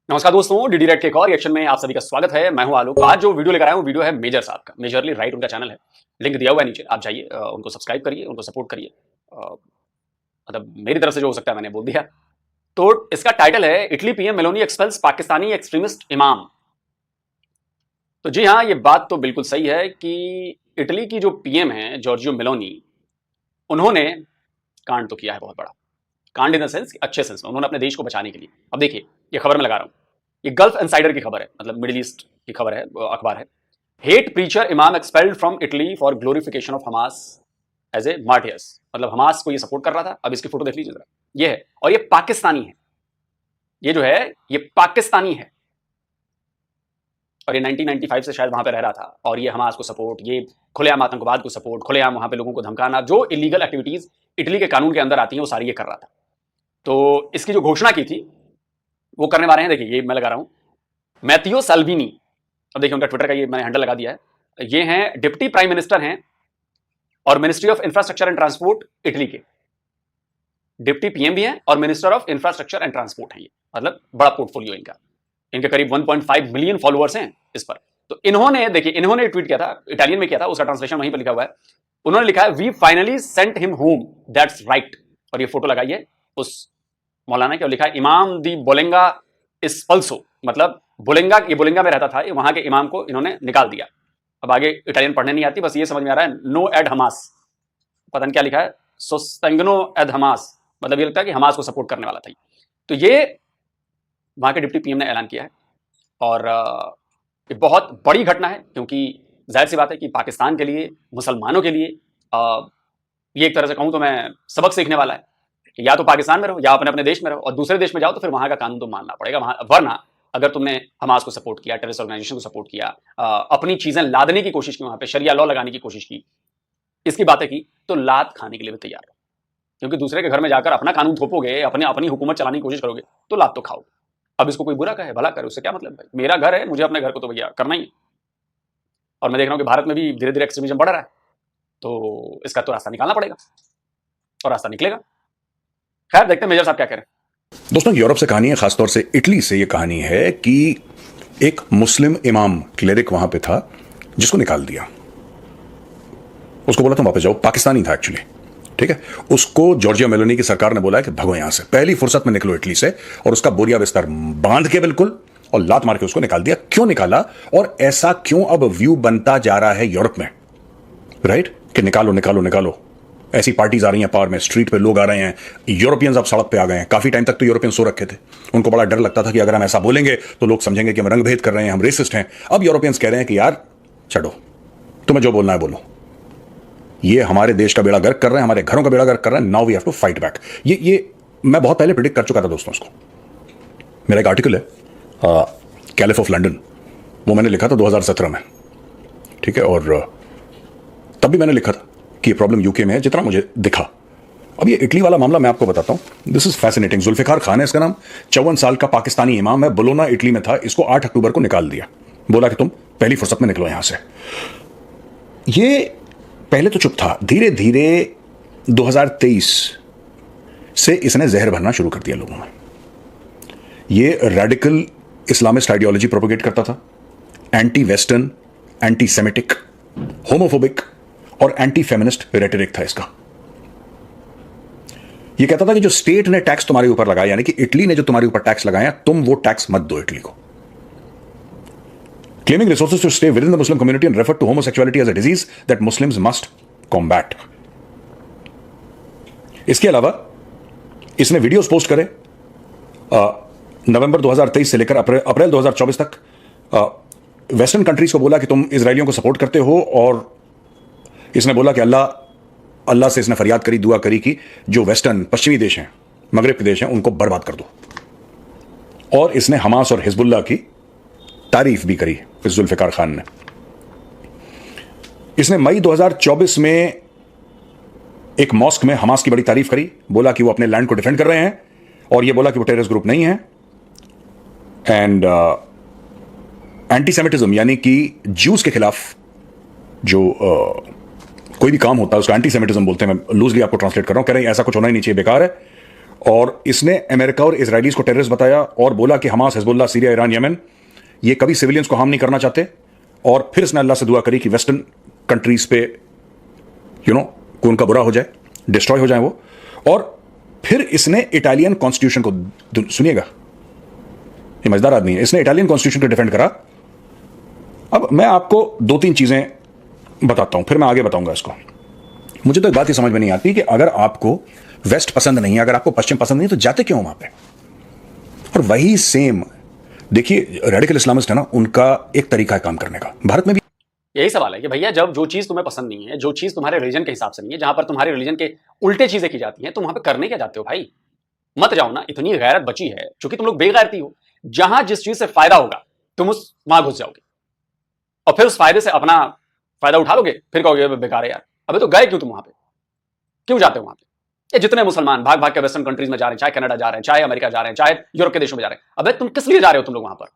नमस्कार दोस्तों, DD red के एक और रिएक्शन में आप सभी का स्वागत है। मैं हूं आलोक। आज जो वीडियो लेकर आया हूं वीडियो है मेजर साहब का। मेजरली राइट उनका चैनल है, लिंक दिया हुआ है नीचे, आप जाइए उनको सब्सक्राइब करिए, उनको सपोर्ट करिए। मतलब मेरी तरफ से जो हो सकता है मैंने बोल दिया। तो इसका टाइटल है Italy PM Meloni expels Pakistani extremist इमाम। तो जी हाँ, ये बात तो बिल्कुल सही है कि इटली की जो पीएम है जॉर्जियो मेलोनी, उन्होंने कांड तो किया है बहुत बड़ा। कांड इन द सेंस, अच्छे सेंस में, उन्होंने अपने देश को बचाने के लिए। अब देखिए, ये खबर मैं लगा रहा हूं, ये गल्फ इनसाइडर की खबर है, मतलब मिडिल ईस्ट की खबर है, अखबार है। हेट प्रीचर इमाम expelled from Italy for glorification of Hamas as a martyrs. मतलब हमास को ये सपोर्ट कर रहा था। अब इसकी फोटो देख लीजिए जरा, ये है, और ये पाकिस्तानी है। ये जो है ये पाकिस्तानी है, और ये 1995 से शायद वहां पे रह रहा था, और ये हमास को सपोर्ट, ये खुलेआम आतंकवाद को सपोर्ट, खुलेआम वहां पे लोगों को धमकाना, जो इलीगल एक्टिविटीज इटली के कानून के अंदर आती हैं वो सारी ये कर रहा था। तो इसकी जो घोषणा की थी वो करने वाले हैं, देखिए ये मैं लगा रहा हूं, मैथियो साल्विनी। अब देखिए उनका ट्विटर का ये मैंने हैंडल लगा दिया है। ये हैं डिप्टी प्राइम मिनिस्टर हैं और ministry of infrastructure and transport Italy के डिप्टी पीएम भी हैं और minister of infrastructure and transport हैं। ये मतलब बड़ा पोर्टफोलियो इनका। इनके करीब 1.5 मिलियन फॉलोअर्स हैं इस पर। तो इन्होंने देखिए, इन्होंने ट्वीट किया था, इटालियन में किया था, उसका ट्रांसलेशन वहीं पर लिखा हुआ है। उन्होंने लिखा है we finally sent him home, that's right. और ये फोटो लगाई है उस मौलाना की, और लिखा है इमाम दी बोलेंगा इस पल्सो। मतलब बोलेंगा, ये बोलेंगा में रहता था, वहां के इमाम को इन्होंने निकाल दिया। अब आगे इटालियन पढ़ने नहीं आती, बस ये समझ में आ रहा है नो एड हमास, पता नहीं क्या लिखा है, सोस्टेंगनो एड हमास। मतलब ये लगता है कि हमास को सपोर्ट करने वाला था। तो ये वहां के डिप्टी पीएम ने ऐलान किया है, और ये बहुत बड़ी घटना है, क्योंकि जाहिर सी बात है कि पाकिस्तान के लिए, मुसलमानों के लिए ये एक तरह से कहूं तो मैं सबक सीखने वाला है कि या तो पाकिस्तान में रहो या अपने अपने देश में रहो, और दूसरे देश में जाओ तो फिर वहां का कानून तो मानना पड़ेगा। वहां वरना अगर तुमने हमास को सपोर्ट किया, टेररिस्ट ऑर्गेनाइजेशन को सपोर्ट किया, अपनी चीजें लादने की कोशिश की, वहां पे शरिया लॉ लगाने की कोशिश की, इसकी बातें की, तो लात खाने के लिए भी तैयार रहो। क्योंकि दूसरे के घर में जाकर अपना कानून थोपोगे, अपनी हुकूमत चलाने की कोशिश करोगे, तो लात तो खाओ। अब इसको कोई बुरा कहे भला करे, उससे क्या मतलब भाई, मेरा घर है, मुझे अपने घर को तो भैया करना ही है। और मैं देख रहा हूं कि भारत में भी धीरे धीरे एक्सट्रीमिज्म बढ़ रहा है, तो इसका तो रास्ता निकालना पड़ेगा, और रास्ता निकलेगा। खैर, देखते हैं मेजर साहब क्या कह रहे हैं। दोस्तों, यूरोप से कहानी है, खासतौर से इटली से ये कहानी है कि एक मुस्लिम इमाम क्लेरिक वहां पे था जिसको निकाल दिया। उसको बोला तुम वापस जाओ, पाकिस्तानी था एक्चुअली, ठीक है। उसको जॉर्जिया मेलोनी की सरकार ने बोला कि भगो यहां से, पहली फुर्सत में निकलो इटली से, और उसका बोरिया बिस्तर बांध के बिल्कुल और लात मार के उसको निकाल दिया। क्यों निकाला और ऐसा क्यों अब व्यू बनता जा रहा है यूरोप में, राइट, कि निकालो निकालो निकालो। ऐसी पार्टीज आ रही हैं पावर में, स्ट्रीट पे लोग आ रहे हैं, यूरोपियंस अब सड़क पे आ गए हैं। काफी टाइम तक तो यूरोपियन सो रखे थे, उनको बड़ा डर लगता था कि अगर हम ऐसा बोलेंगे तो लोग समझेंगे कि हम रंगभेद कर रहे हैं, हम रेसिस्ट हैं। अब यूरोपियंस कह रहे हैं कि यार छोड़ो, तुम्हें जो बोलना है बोलो, ये हमारे देश का बेड़ा गर्क कर रहे हैं, हमारे घरों का बेड़ा गर्क कर रहे हैं, now we have to fight back. ये मैं बहुत पहले प्रिडिक्ट कर चुका था दोस्तों। उसको मेरा एक आर्टिकल है कैलिफ ऑफ लंदन, वो मैंने लिखा था 2017 में, ठीक है। और तब भी मैंने लिखा था कि ये प्रॉब्लम यूके में है, जितना मुझे दिखा। अब ये इटली वाला मामला मैं आपको बताता हूं, this is fascinating. Zulfikar Khan है इसका नाम, 54 साल का पाकिस्तानी इमाम है, बोलोना इटली में था। इसको 8 अक्टूबर को निकाल दिया, बोला कि तुम पहली फुर्सत में निकलो यहां से। ये पहले तो चुप था, धीरे धीरे 2023 से इसने जहर भरना शुरू कर दिया लोगों में। ये रेडिकल इस्लामिस्ट आइडियोलॉजी प्रोपोगेट करता था, anti western, anti Semitic, homophobic और एंटी फेमिनिस्ट रेटरिक था इसका। ये कहता था कि जो स्टेट ने टैक्स तुम्हारे ऊपर लगाया, यानी कि इटली ने जो तुम्हारे ऊपर टैक्स लगाया, तुम वो टैक्स मत दो इटली को। Claiming resources to stay within the Muslim community and refer to homosexuality as a disease that Muslims must combat. इसके अलावा इसने वीडियोस पोस्ट करे नवंबर 2023 से लेकर अप्रैल 2024 तक। वेस्टर्न कंट्रीज को बोला कि तुम इजरायलियों को सपोर्ट करते हो, और इसने बोला कि अल्लाह से इसने फरियाद करी, दुआ करी कि जो वेस्टर्न पश्चिमी देश हैं, मगरिब के देश हैं, उनको बर्बाद कर दो। और इसने हमास और हिजबुल्लाह की तारीफ भी करी इस जुल्फिकार खान ने। इसने मई 2024 में एक मॉस्क में हमास की बड़ी तारीफ करी, बोला कि वो अपने लैंड को डिफेंड कर रहे हैं, और ये बोला कि वो टेररिस्ट ग्रुप नहीं है। एंड एंटीसेमिटिज्म, यानी कि ज्यूज के खिलाफ जो कोई भी काम होता है उसको एंटीसेमिटिज्म बोलते हैं। मैं लूजली आपको ट्रांसलेट कर रहा हूं, कह रहे हैं ऐसा कुछ होना ही नहीं चाहिए, बेकार है। और इसने अमेरिका और इजरायलीज को टेररिस्ट बताया और बोला कि Hamas, Hezbollah, Syria, Iran, Yemen ये कभी सिविलियंस को हार्म नहीं करना चाहते। और फिर इसने अल्लाह से दुआ करी कि वेस्टर्न कंट्रीज पे को उनका बुरा हो जाए, डिस्ट्रॉय हो जाए वो। और फिर इसने इटालियन कॉन्स्टिट्यूशन को, सुनिएगा ये मजेदार आदमी है, इसने इटालियन कॉन्स्टिट्यूशन को डिफेंड करा। अब मैं आपको 2-3 चीजें बताता हूं, फिर मैं आगे बताऊंगा इसको। मुझे तो एक बात ही समझ में नहीं आती कि अगर आपको वेस्ट पसंद नहीं है, अगर आपको पश्चिम पसंद नहीं है, तो जाते क्यों वहां पे? और वही सेम देखिए रेडिकल इस्लामिस्ट है ना, उनका एक तरीका है काम करने का। भारत में भी यही सवाल है कि भैया जब जो चीज तुम्हें पसंद नहीं है, जो चीज तुम्हारे रिलीजन के हिसाब से नहीं है, जहां पर तुम्हारे रिलीजन के उल्टे चीजें की जाती हैं, तुम वहां पे करने क्या जाते हो भाई? मत जाओ ना, इतनी गैरत बची है क्योंकि तुम लोग बेगैरती हो। जहां जिस चीज से फायदा होगा तुम उस वहां घुस जाओगे और फिर उस फायदे से अपना फायदा उठा लोगे, फिर कहोगे बेकार है यार। अबे तो गए क्यों तुम वहां पे? क्यों जाते हो वहां पे? ये जितने मुसलमान भाग भाग के वेस्टर्न कंट्रीज में जा रहे हैं, चाहे कनाडा जा रहे हैं, चाहे अमेरिका जा रहे हैं, चाहे यूरोप के देशों में जा रहे हैं, अबे तुम किस लिए जा रहे हो तुम लोग वहां पर?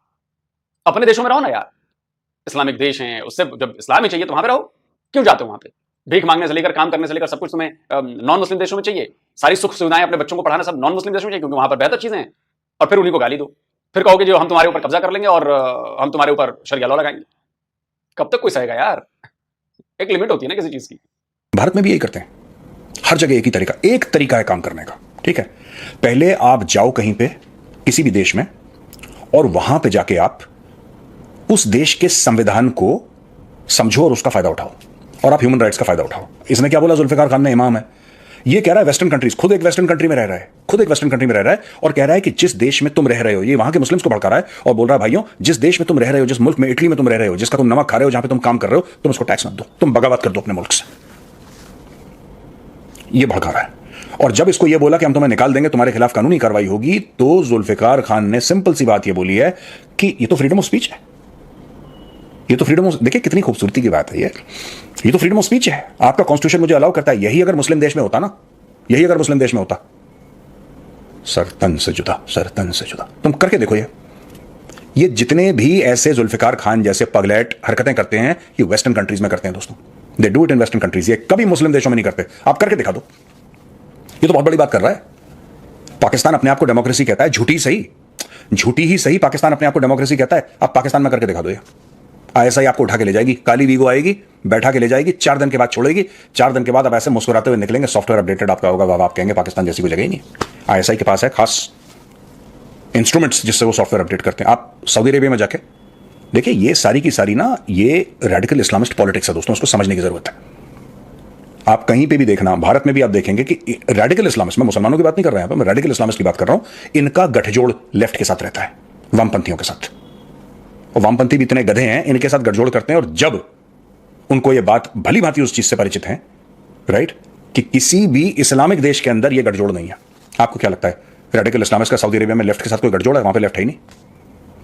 अपने देशों में रहो ना यार, इस्लामिक देश हैं, उससे जब इस्लाम ही चाहिए तो वहां पे रहो। क्यों जाते हो वहां पे? भीख मांगने से लेकर काम करने से लेकर सब कुछ तुम्हें नॉन मुस्लिम देशों में चाहिए। सारी सुख सुविधाएं अपने बच्चों को पढ़ाना सब नॉन मुस्लिम देशों में चाहिए क्योंकि वहां पर बेहतर चीजें हैं। और फिर उन्हीं को गाली दो, फिर कहोगे जो हम तुम्हारे ऊपर कब्जा कर लेंगे और हम तुम्हारे ऊपर शरिया लॉ लगाएंगे। कब तक कोई सहेगा यार? एक लिमिट होती है ना किसी चीज की। भारत में भी यही करते हैं, हर जगह एक तरीका है काम करने का। ठीक है, पहले आप जाओ कहीं पे किसी भी देश में और वहां पे जाके आप उस देश के संविधान को समझो और उसका फायदा उठाओ और आप ह्यूमन राइट्स का फायदा उठाओ। इसने क्या बोला? जुल्फिकार खान ने, इमाम है, ये कह रहा है वेस्टर्न कंट्रीज, खुद एक वेस्टर्न कंट्री में रह रहा है, और कह रहा है कि जिस देश में तुम रह रहे हो, ये वहां के मुस्लिम्स को भड़का रहा है और बोल रहा है भाइयों, जिस देश में तुम रह रहे हो, जिस मुल्क में, इटली में तुम रह रहे हो, जिसका तुम नमक खा रहे हो, जहां पे तुम काम कर रहे हो, तुम उसको टैक्स मत दो, तुम बगावत कर दो अपने मुल्क से। ये भड़का रहा है। और जब इसको ये बोला कि हम तुम्हें निकाल देंगे, तुम्हारे खिलाफ कानूनी कार्रवाई होगी, तो जुल्फिकार खान ने सिंपल सी बात ये बोली है कि ये तो फ्रीडम ऑफ स्पीच है, ये तो फ्रीडम ऑफ, देखिए कितनी खूबसूरती की बात है ये तो फ्रीडम ऑफ स्पीच है। आपका कॉन्स्टिट्यूशन मुझे अलाउ करता है। यही अगर मुस्लिम देश में होता ना, यही अगर मुस्लिम देश में होता, सर तन से जुदा। तुम करके देखो, ये जितने भी ऐसे जुल्फिकार खान जैसे पगलैट हरकतें करते हैं, ये वेस्टर्न कंट्रीज में करते हैं दोस्तों। They do it in western countries, ये कभी मुस्लिम देशों में नहीं करते। आप करके दिखा दो। ये तो बहुत बड़ी बात कर रहा है। पाकिस्तान अपने आप को डेमोक्रेसी कहता है, झूठी ही सही पाकिस्तान अपने आप को डेमोक्रेसी कहता है। आप पाकिस्तान में करके दिखा दो। ये ISI आपको उठा के ले जाएगी, काली वीगो आएगी, बैठा के ले जाएगी, 4 दिन के बाद छोड़ेगी। 4 दिन के बाद आप ऐसे मुस्कुराते हुए निकलेंगे, सॉफ्टवेयर अपडेटेड आपका होगा, वाह, आप कहेंगे पाकिस्तान जैसी कोई जगह ही नहीं। ISI के पास है खास इंस्ट्रूमेंट्स जिससे वो सॉफ्टवेयर अपडेट करते हैं। आप सऊदी अरेबिया में जाके देखिए, ये सारी की सारी ना, ये रेडिकल इस्लामिस्ट पॉलिटिक्स है दोस्तों, उसको समझने की जरूरत है। आप कहीं पे भी देखना, भारत में भी आप देखेंगे कि रेडिकल इस्लामिस्ट, मैं मुसलमानों की बात नहीं कर रहा हूं, मैं रेडिकल इस्लामिस्ट की बात कर रहा हूं। इनका गठजोड़ लेफ्ट के साथ रहता है, वामपंथियों के साथ। और वामपंथी भी इतने गधे हैं, इनके साथ गठजोड़ करते हैं। और जब उनको ये बात भली भांति उस चीज से परिचित है, राइट, कि किसी भी इस्लामिक देश के अंदर ये गठजोड़ नहीं है। आपको क्या लगता है रेडिकल इस्लामिस्ट का सऊदी अरेबिया में लेफ्ट के साथ कोई गठजोड़ है? वहां पे लेफ्ट है ही नहीं।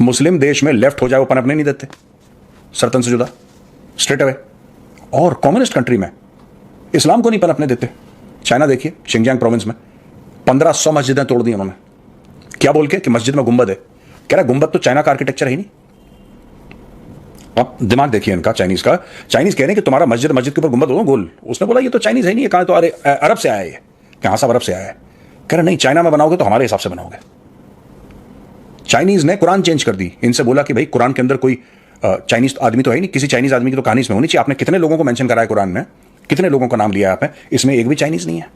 मुस्लिम देश में लेफ्ट हो जाए, वो पनपने नहीं देते, सरतन से जुदा, स्ट्रेट अवे। और कम्युनिस्ट कंट्री में इस्लाम को नहीं पनपने देते। चाइना देखिए, शिंजियांग प्रोविंस में 1500 मस्जिदें तोड़ दी उन्होंने। क्या बोल के? कि मस्जिद में गुंबद है। कह रहा गुंबद तो चाइना का आर्किटेक्चर है ही नहीं। अब दिमाग देखिए इनका, चाइनीज का। चाइनीज कह रहे हैं कि तुम्हारा मस्जिद के ऊपर गुंबद होगा गोल। उसने बोला ये तो चाइनीज है नहीं, ये कहा तो अरे अरब से आया है। कहां सब अरब से आया है? कह रहे नहीं, चाइना में बनाओगे तो हमारे हिसाब से बनाओगे। चाइनीज ने कुरान चेंज कर दी। इनसे बोला कि भाई कुरान के अंदर कोई चाइनीज आदमी तो है ही नहीं, किसी चाइनीज आदमी की तो कहानी इसमें होनी चाहिए। आपने कितने लोगों को मेंशन करा है कुरान में, कितने लोगों का नाम लिया आपने, इसमें एक भी चाइनीज नहीं है।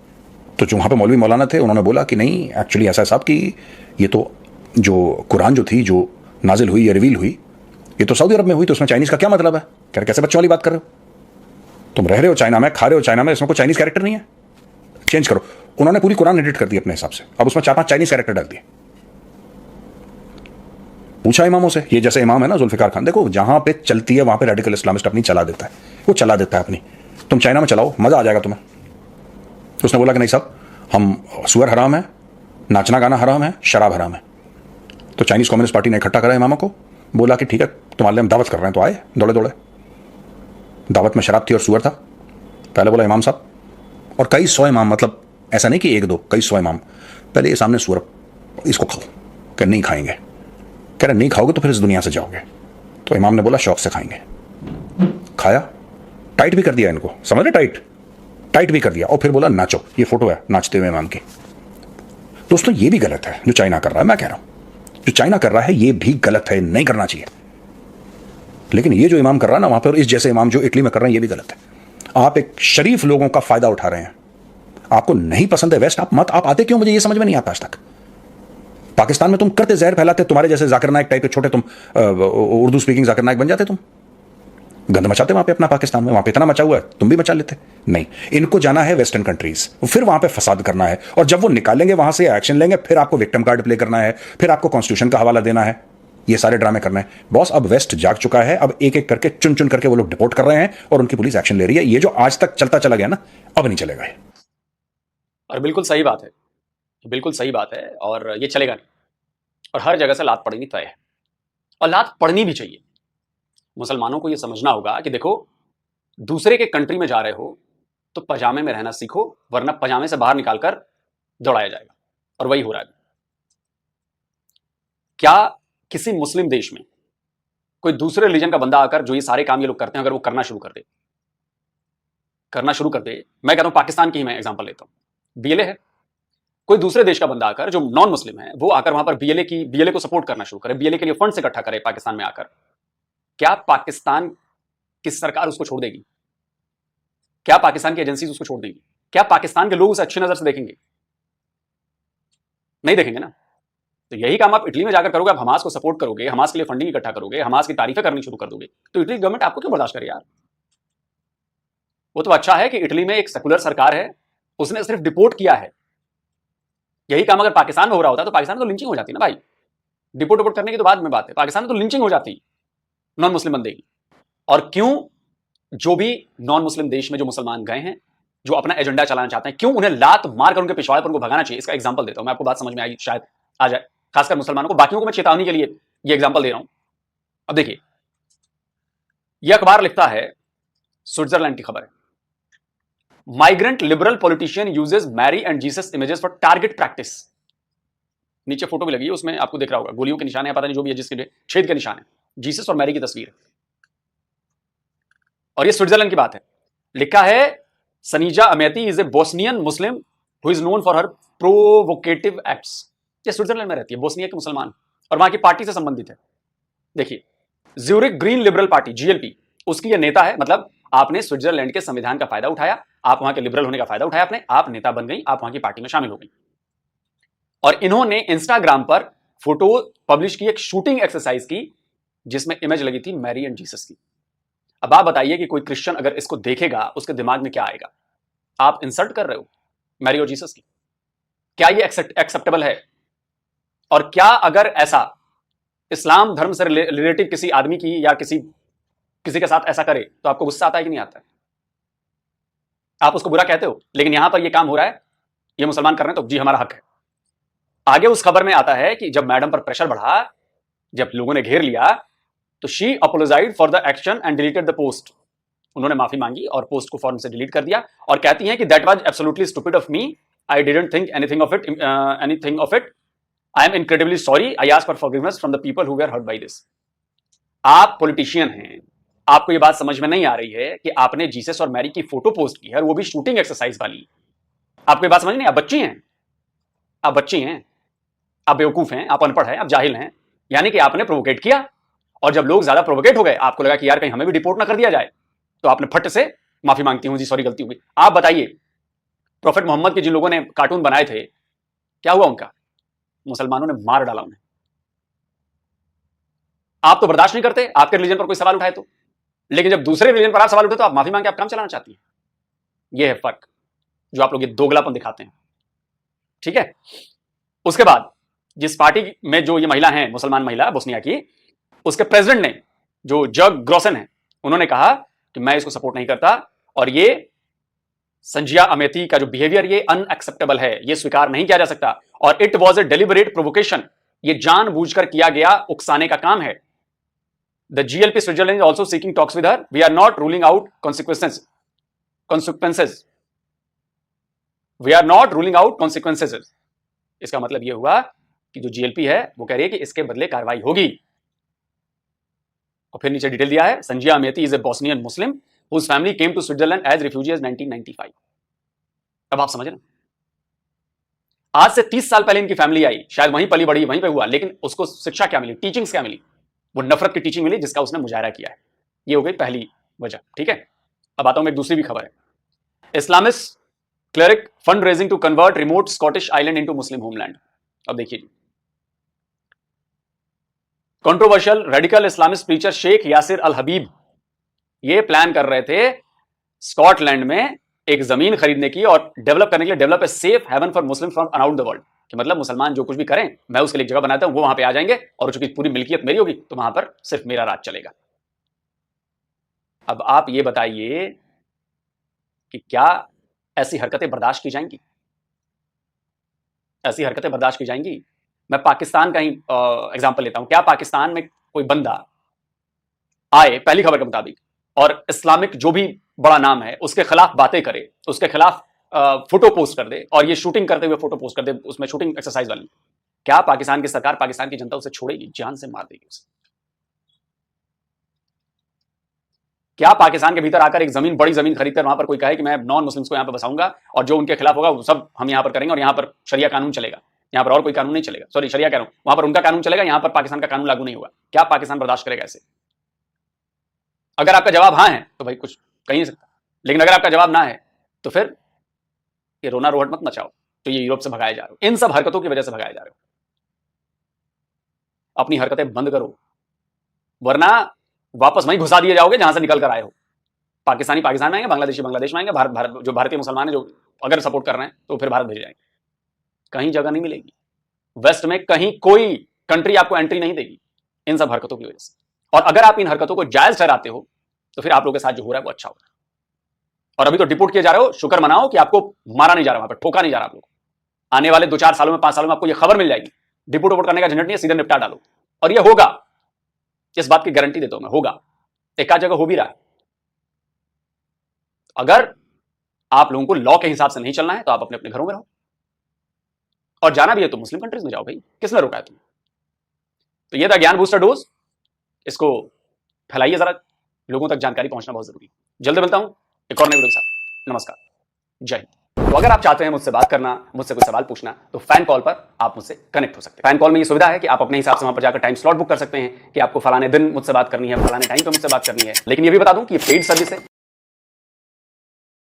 तो जो वहां पे मौलवी मौलाना थे, उन्होंने बोला कि नहीं, एक्चुअली ऐसा साहब कि ये तो जो कुरान जो थी, जो नाजिल हुई या रिवील हुई, ये तो सऊदी अरब में हुई, तो उसमें चाइनीज का क्या मतलब है? कह रहे कैसे बच्चों वाली बात कर रहे हो? तुम रह रहे हो चाइना में, खा रहे हो चाइना में, इसमें कोई चाइनीज कैरेक्टर नहीं है, चेंज करो। उन्होंने पूरी कुरान एडिट कर दी अपने हिसाब से, अब उसमें 4-5 चाइनीज कैरेक्टर डाल दिए। पूछा इमामों से, ये जैसे इमाम है ना जुल्फिकार खान, देखो जहां पे चलती है वहां पे रेडिकल इस्लामिस्ट अपनी चला देता है, वो चला देता है अपनी। तुम चाइना में चलाओ, मजा आ जाएगा तुम्हें। तो उसने बोला कि नहीं साहब, हम सुअर हराम है, नाचना गाना हराम है, शराब हराम है। तो चाइनीज कम्युनिस्ट पार्टी ने इकट्ठा करा इमामों को, बोला कि ठीक है तुम्हारे लिए हम दावत कर रहे हैं। तो आए दौड़े दौड़े, दावत में शराब थी और सुअर था। पहले बोला इमाम साहब, और कई 100 इमाम, मतलब ऐसा नहीं कि 1-2, कई 100 इमाम, पहले ये सामने सुअर, इसको खाओ। कह नहीं खाएंगे। कह रहे नहीं खाओगे तो फिर इस दुनिया से जाओगे। तो इमाम ने बोला शौक से खाएंगे। खाया, टाइट भी कर दिया इनको, समझ रहे, टाइट भी कर दिया। और फिर बोला नाचो, ये फोटो है नाचते हुए इमाम की। दोस्तों ये भी गलत है जो चाइना कर रहा है, मैं कह रहा हूं जो चाइना कर रहा है ये भी गलत है, नहीं करना चाहिए। लेकिन ये जो इमाम कर रहा है ना वहां पर, इस जैसे इमाम जो इटली में कर रहे हैं, ये भी गलत है। आप एक शरीफ लोगों का फायदा उठा रहे हैं। आपको नहीं पसंद है वेस्ट, आप आते क्यों, मुझे ये समझ में नहीं आता आज तक। पाकिस्तान में तुम करते, जहर फैलाते, तुम्हारे जैसे जाकिर नाइक टाइप के छोटे, तुम उर्दू स्पीकिंग जाकिर नाइक बन जाते, तुम गंद मचाते वहां पे अपना पाकिस्तान में, वहां पे इतना मचा हुआ है, तुम भी मचा लेते। नहीं, इनको जाना है वेस्टर्न कंट्रीज, फिर वहां पे फसाद करना है, और जब वो निकालेंगे वहां से, एक्शन लेंगे, फिर आपको विक्टिम कार्ड प्ले करना है, फिर आपको कॉन्स्टिट्यूशन का हवाला देना है, ये सारे ड्रामे करना है। बॉस, अब वेस्ट जाग चुका है, अब एक एक करके चुन चुन करके वो लोग डिपोर्ट कर रहे हैं और उनकी पुलिस एक्शन ले रही है। ये जो आज तक चलता चला गया ना, अब नहीं चलेगा ये। और बिल्कुल सही बात है, बिल्कुल सही बात है, और ये चलेगा नहीं। और हर जगह से लात पड़नी तय है, और लात पड़नी भी चाहिए। मुसलमानों को ये समझना होगा कि देखो, दूसरे के कंट्री में जा रहे हो तो पजामे में रहना सीखो, वरना पजामे से बाहर निकालकर दौड़ाया जाएगा। और वही हो रहा है। क्या किसी मुस्लिम देश में कोई दूसरे रिलीजन का बंदा आकर जो ये सारे काम ये लोग करते हैं, अगर वो करना शुरू कर दे, मैं कहता हूं पाकिस्तान की ही मैं एग्जांपल लेता हूं, बीएलए है, कोई दूसरे देश का बंदा आकर जो नॉन मुस्लिम है, वो आकर वहां पर बीएलए को सपोर्ट करना शुरू करे, बीएलए के लिए फंड इकट्ठा करे पाकिस्तान में आकर, क्या पाकिस्तान की सरकार उसको छोड़ देगी? क्या पाकिस्तान की एजेंसीज उसको छोड़ देगी? क्या पाकिस्तान के लोग उसे अच्छी नजर से देखेंगे? नहीं देखेंगे ना। तो यही काम आप इटली में जाकर करोगे, आप हमास को सपोर्ट करोगे, हमास के लिए फंडिंग इकट्ठा करोगे, हमास की तारीफें करनी शुरू कर दोगे, तो इटली गवर्नमेंट आपको क्यों बर्दाश्त करे यार? वो तो अच्छा है कि इटली में एक सेकुलर सरकार है, उसने सिर्फ डिपोर्ट किया है। यही काम अगर पाकिस्तान में हो रहा होता तो पाकिस्तान में तो लिंचिंग हो जाती ना भाई। डिपोर्ट करने की तो बाद में बात है, पाकिस्तान में तो लिंचिंग हो जाती नॉन मुस्लिम बंदे की। और क्यों जो भी नॉन मुस्लिम देश में जो मुसलमान गए हैं, जो अपना एजेंडा चलाना चाहते हैं, क्यों उन्हें लात मारकर उनके पिछवाड़े पर उनको भगाना चाहिए? इसका एग्जांपल देता हूं मैं, आपको बात समझ में आई शायद आ जाए, खासकर मुसलमानों को। बाकियों को मैं चेतावनी के लिए ये एग्जांपल दे रहा हूं। अब देखिए, यह अखबार लिखता है, स्विट्जरलैंड की खबर है, migrant liberal politician uses Mary and Jesus images for target practice. नीचे फोटो भी लगी है, उसमें आपको दिख रहा होगा, गोलियों के निशान है, पता नहीं जो भी है, जिसके छेद के निशान है, जीसस और मैरी की तस्वीर। और ये स्विट्जरलैंड की बात है। लिखा है, Sanija Ameti is a Bosnian Muslim who is known for her provocative acts. ये स्विट्जरलैंड में रहती है, बोस्निया के मुसलमान, और वहां की पार्टी से संबंधित है। देखिए, Zurich green liberal party GLP, उसकी ये नेता है। मतलब आपने स्विट्जरलैंड के संविधान का फायदा उठाया, आप वहां के लिबरल होने का फायदा उठाया आपने, आप नेता बन गई, आप वहां की पार्टी में शामिल हो गई। और इन्होंने इंस्टाग्राम पर फोटो पब्लिश की, एक शूटिंग एक्सरसाइज की, जिसमें इमेज लगी थी मैरी एंड जीसस की। अब आप बताइए कि कोई क्रिश्चियन अगर इसको देखेगा, उसके दिमाग में क्या आएगा? आप इंसल्ट कर रहे हो मैरी और जीसस की। क्या ये एक्सेप्टेबल है? और क्या अगर ऐसा इस्लाम धर्म से रिलेटिव किसी आदमी की या किसी के साथ ऐसा करे, तो आपको गुस्सा आता है कि नहीं आता है? आप उसको बुरा कहते हो, लेकिन यहां पर यह काम हो रहा है, ये मुसलमान कर रहे हैं, तो जी हमारा हक है। आगे उस खबर में आता है कि जब मैडम पर प्रेशर बढ़ा, जब लोगों ने घेर लिया, तो she apologised for the action and deleted the post. उन्होंने माफी मांगी और पोस्ट को फौरन से डिलीट कर दिया, और कहती हैं कि that was absolutely stupid of me, I didn't think anything of it, I am incredibly sorry, I ask for forgiveness from the people who were hurt by this. आप पॉलिटिशियन हैं, आपको ये बात समझ में नहीं आ रही है कि आपने जीसस और मैरी की फोटो पोस्ट की है, और वो भी शूटिंग एक्सरसाइज वाली। आपको ये बात समझ नहीं? आप बच्ची हैं, आप बच्ची हैं, आप बेवकूफ हैं, आप अनपढ़ हैं, आप जाहिल हैं। यानी कि आपने प्रोवोकेट किया, और जब लोग ज्यादा प्रोवोकेट हो गए, आपको लगा कि यार कहीं हमें भी डिपोर्ट ना कर दिया जाए, तो आपने फट से माफी मांगती हूं जी, सॉरी गलती हुई। आप बताइए, प्रोफेट मोहम्मद के जिन लोगों ने कार्टून बनाए थे, क्या हुआ उनका? मुसलमानों ने मार डाला उन्हें। आप तो बर्दाश्त नहीं करते आपके रिलीजन पर कोई सवाल उठाए तो, लेकिन जब दूसरे रिलीजन पर आप सवाल उठे तो आप माफी मांग के आप काम चलाना चाहती हैं। यह है फर्क जो आप लोग ये दोगलापन दिखाते हैं, ठीक है? उसके बाद जिस पार्टी में जो ये महिला है, मुसलमान महिला बोस्निया की, उसके प्रेसिडेंट ने, जो जग ग्रोसन है, उन्होंने कहा कि मैं इसको सपोर्ट नहीं करता, और ये संजिया अमेती का जो बिहेवियर, ये अनएक्सेप्टेबल है, ये स्वीकार नहीं किया जा सकता, और it was a deliberate provocation, ये जानबूझकर किया गया उकसाने का काम है। The GLP Switzerland is also seeking talks with her, we are not ruling out consequences, we are not ruling out consequences. इसका मतलब यह हुआ कि जो जीएलपी है वो कह रही है कि इसके बदले कार्रवाई होगी। और फिर नीचे डिटेल दिया है, Sanija Ameti is a Bosnian Muslim whose family came to Switzerland as refugees 1995। अब आप समझ रहे हैं? आज से 30 साल पहले इनकी फैमिली आई, शायद वहीं पली बड़ी, वहीं पे हुआ, लेकिन उसको शिक्षा क्या मिली, टीचिंग्स क्या मिली? वो नफरत की टीचिंग मिली जिसका उसने मुजाहरा किया है। ये हो गई पहली वजह, ठीक है। अब आता हूं मैं एक दूसरी भी खबर है। Islamist cleric fund raising to convert remote Scottish island into Muslim homeland. अब देखिए जी, controversial radical Islamist preacher Sheikh Yasir al Habib ये प्लान कर रहे थे स्कॉटलैंड में एक जमीन खरीदने की और डेवलप करने के लिए, develop a safe haven for Muslim from around the world, कि मतलब मुसलमान जो कुछ भी करें मैं उसके लिए एक जगह बनाता हूं, वो वहां पे आ जाएंगे और चूंकि पूरी मिल्कियत मेरी होगी तो वहां पर सिर्फ मेरा राज चलेगा। अब आप ये बताइए कि क्या ऐसी हरकतें बर्दाश्त की जाएंगी? ऐसी हरकतें बर्दाश्त की जाएंगी? मैं पाकिस्तान का ही एग्जाम्पल लेता हूं। क्या पाकिस्तान में कोई बंदा आए पहली खबर के मुताबिक और इस्लामिक जो भी बड़ा नाम है उसके खिलाफ बातें करे, उसके खिलाफ फोटो पोस्ट कर दे और ये शूटिंग करते हुए फोटो पोस्ट कर दे, उसमें शूटिंग एक्सरसाइज वाली, क्या पाकिस्तान की सरकार, पाकिस्तान की जनता उसे छोड़ेगी? जान से मार देगी उसे। क्या पाकिस्तान के भीतर आकर एक जमीन, बड़ी जमीन खरीदकर वहां पर कोई कहे कि मैं नॉन मुस्लिम्स को यहां पर बसाऊंगा और जो उनके खिलाफ होगा वो सब हम यहां पर करेंगे और यहां पर शरिया कानून चलेगा, यहां पर और कोई कानून नहीं चलेगा, सॉरी शरिया कह रहा हूं, वहां पर उनका कानून चलेगा, यहां पर पाकिस्तान का कानून लागू नहीं होगा? क्या पाकिस्तान बर्दाश्त करेगा ऐसे? अगर आपका जवाब हाँ है तो भाई कुछ कह नहीं सकता, लेकिन अगर आपका जवाब ना है तो फिर ये रोना रोहट मत मचाओ तो ये यूरोप से भगाए जा रहे हो, इन सब हरकतों की वजह से भगाए जा रहे हो। अपनी हरकतें बंद करो वरना वापस वहीं घुसा दिए जाओगे जहां से निकल कर आए हो। पाकिस्तानी पाकिस्तान में आएंगे, बांग्लादेशी बांग्लादेश में आएंगे, भारत जो भारतीय मुसलमान है जो अगर सपोर्ट कर रहे हैं तो फिर भारत भेजे जाएंगे। कहीं जगह नहीं मिलेगी वेस्ट में, कहीं कोई कंट्री आपको एंट्री नहीं देगी इन सब हरकतों की वजह से। और अगर आप इन हरकतों को जायज ठहराते हो तो फिर आप लोगों के साथ जो हो रहा है वो अच्छा हो रहा है। और अभी तो डिपोर्ट किए जा रहे हो, शुक्र मनाओ कि आपको मारा नहीं जा रहा, वहां पर ठोका नहीं जा रहा आप लोग। आने वाले 2-4 सालों में, 5 सालों में आपको ये खबर मिल जाएगी, डिपोर्ट वोट करने का झंझट नहीं है, सीधे निपटा डालो। और ये होगा, इस बात की गारंटी देता हूं मैं, होगा। एक आध जगह हो भी रहा है। अगर आप लोगों को लॉ के हिसाब से नहीं चलना है तो आप अपने अपने घरों में रहो, और जाना भी है तो मुस्लिम कंट्रीज में जाओ भाई, किसने रोका है तुम्हें? तो ये था ज्ञान बूस्टर डोज, इसको फैलाइए जरा, लोगों तक जानकारी पहुंचना बहुत जरूरी है। जल्द मिलता हूं एक और नए वीडियो के साथ। नमस्कार, जय हिंद। तो अगर आप चाहते हैं मुझसे बात करना, मुझसे कोई सवाल पूछना, तो फैन कॉल पर आप मुझसे कनेक्ट हो सकते हैं। फैन कॉल में ये सुविधा है कि आप अपने हिसाब से वहां पर जाकर टाइम स्लॉट बुक कर सकते हैं कि आपको फलाने दिन मुझसे बात करनी है, फलाने टाइम पे मुझसे बात करनी है। लेकिन ये भी बता दूं कि ये पेड सर्विस है,